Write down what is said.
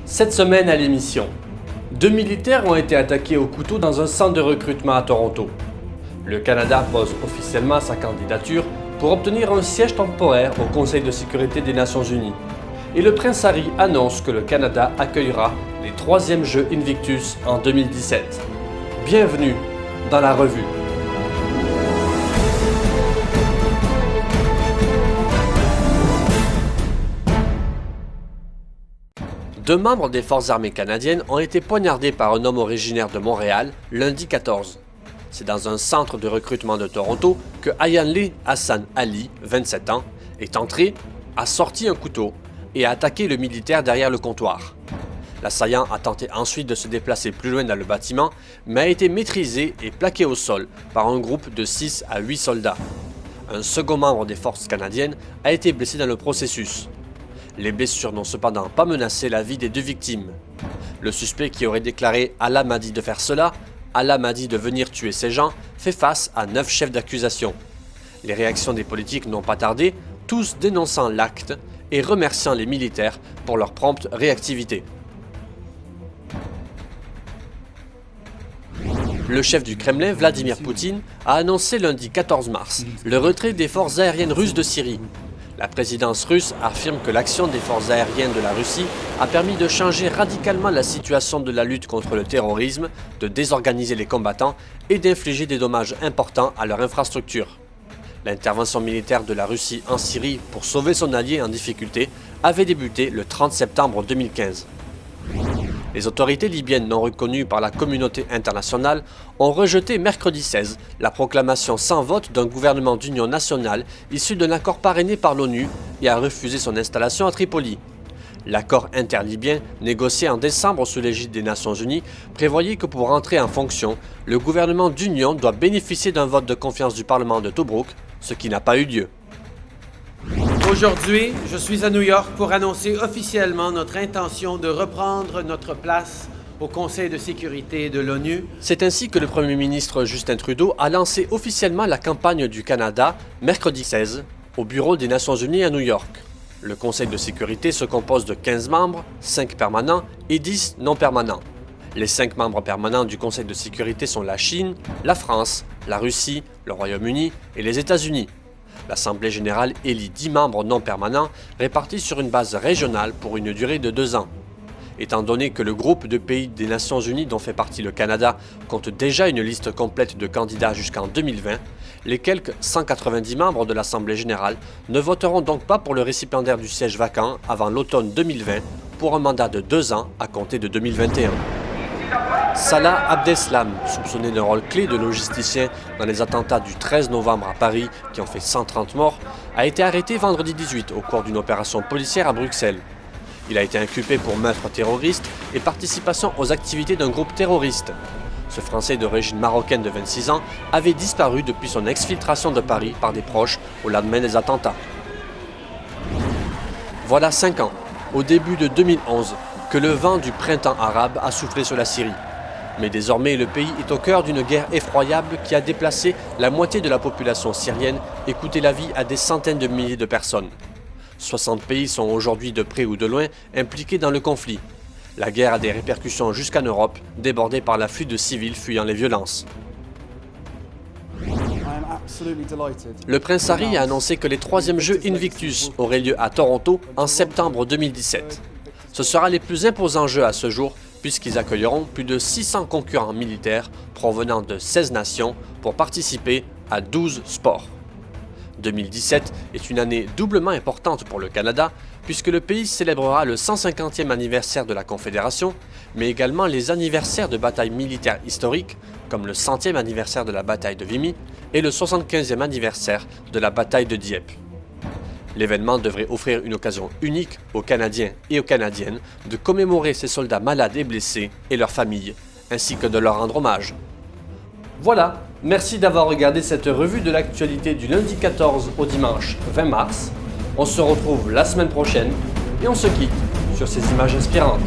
Cette semaine à l'émission, 2 militaires ont été attaqués au couteau dans un centre de recrutement à Toronto. Le Canada pose officiellement sa candidature pour obtenir un siège temporaire au Conseil de sécurité des Nations Unies. Et le prince Harry annonce que le Canada accueillera les 3e Jeux Invictus en 2017. Bienvenue dans la revue. Deux membres des forces armées canadiennes ont été poignardés par un homme originaire de Montréal lundi 14. C'est dans un centre de recrutement de Toronto que Ayanli Hassan Ali, 27 ans, est entré, a sorti un couteau et a attaqué le militaire derrière le comptoir. L'assaillant a tenté ensuite de se déplacer plus loin dans le bâtiment, mais a été maîtrisé et plaqué au sol par un groupe de 6 à 8 soldats. Un second membre des forces canadiennes a été blessé dans le processus. Les blessures n'ont cependant pas menacé la vie des deux victimes. Le suspect qui aurait déclaré « Allah m'a dit de faire cela »,« Allah m'a dit de venir tuer ces gens » fait face à 9 chefs d'accusation. Les réactions des politiques n'ont pas tardé, tous dénonçant l'acte et remerciant les militaires pour leur prompte réactivité. Le chef du Kremlin, Vladimir Poutine, a annoncé lundi 14 mars le retrait des forces aériennes russes de Syrie. La présidence russe affirme que l'action des forces aériennes de la Russie a permis de changer radicalement la situation de la lutte contre le terrorisme, de désorganiser les combattants et d'infliger des dommages importants à leur infrastructure. L'intervention militaire de la Russie en Syrie pour sauver son allié en difficulté avait débuté le 30 septembre 2015. Les autorités libyennes non reconnues par la communauté internationale ont rejeté mercredi 16 la proclamation sans vote d'un gouvernement d'union nationale issu d'un accord parrainé par l'ONU et a refusé son installation à Tripoli. L'accord interlibyen, négocié en décembre sous l'égide des Nations Unies, prévoyait que pour entrer en fonction, le gouvernement d'union doit bénéficier d'un vote de confiance du Parlement de Tobrouk, ce qui n'a pas eu lieu. Aujourd'hui, je suis à New York pour annoncer officiellement notre intention de reprendre notre place au Conseil de sécurité de l'ONU. C'est ainsi que le Premier ministre Justin Trudeau a lancé officiellement la campagne du Canada mercredi 16 au bureau des Nations Unies à New York. Le Conseil de sécurité se compose de 15 membres, 5 permanents et 10 non permanents. Les 5 membres permanents du Conseil de sécurité sont la Chine, la France, la Russie, le Royaume-Uni et les États-Unis. L'Assemblée générale élit 10 membres non permanents répartis sur une base régionale pour une durée de 2 ans. Étant donné que le groupe de pays des Nations Unies dont fait partie le Canada compte déjà une liste complète de candidats jusqu'en 2020, les quelques 190 membres de l'Assemblée générale ne voteront donc pas pour le récipiendaire du siège vacant avant l'automne 2020 pour un mandat de 2 ans à compter de 2021. Salah Abdeslam, soupçonné d'un rôle clé de logisticien dans les attentats du 13 novembre à Paris qui ont fait 130 morts, a été arrêté vendredi 18 au cours d'une opération policière à Bruxelles. Il a été inculpé pour meurtre terroriste et participation aux activités d'un groupe terroriste. Ce Français d'origine marocaine de 26 ans avait disparu depuis son exfiltration de Paris par des proches au lendemain des attentats. Voilà 5 ans, au début de 2011, que le vent du printemps arabe a soufflé sur la Syrie. Mais désormais, le pays est au cœur d'une guerre effroyable qui a déplacé la moitié de la population syrienne et coûté la vie à des centaines de milliers de personnes. 60 pays sont aujourd'hui de près ou de loin impliqués dans le conflit. La guerre a des répercussions jusqu'en Europe, débordée par l'afflux de civils fuyant les violences. Le prince Harry a annoncé que les 3e Jeux Invictus auraient lieu à Toronto en septembre 2017. Ce sera les plus imposants jeux à ce jour puisqu'ils accueilleront plus de 600 concurrents militaires provenant de 16 nations pour participer à 12 sports. 2017 est une année doublement importante pour le Canada puisque le pays célébrera le 150e anniversaire de la Confédération, mais également les anniversaires de batailles militaires historiques comme le 100e anniversaire de la bataille de Vimy et le 75e anniversaire de la bataille de Dieppe. L'événement devrait offrir une occasion unique aux Canadiens et aux Canadiennes de commémorer ces soldats malades et blessés et leurs familles, ainsi que de leur rendre hommage. Voilà, merci d'avoir regardé cette revue de l'actualité du lundi 14 au dimanche 20 mars. On se retrouve la semaine prochaine et on se quitte sur ces images inspirantes.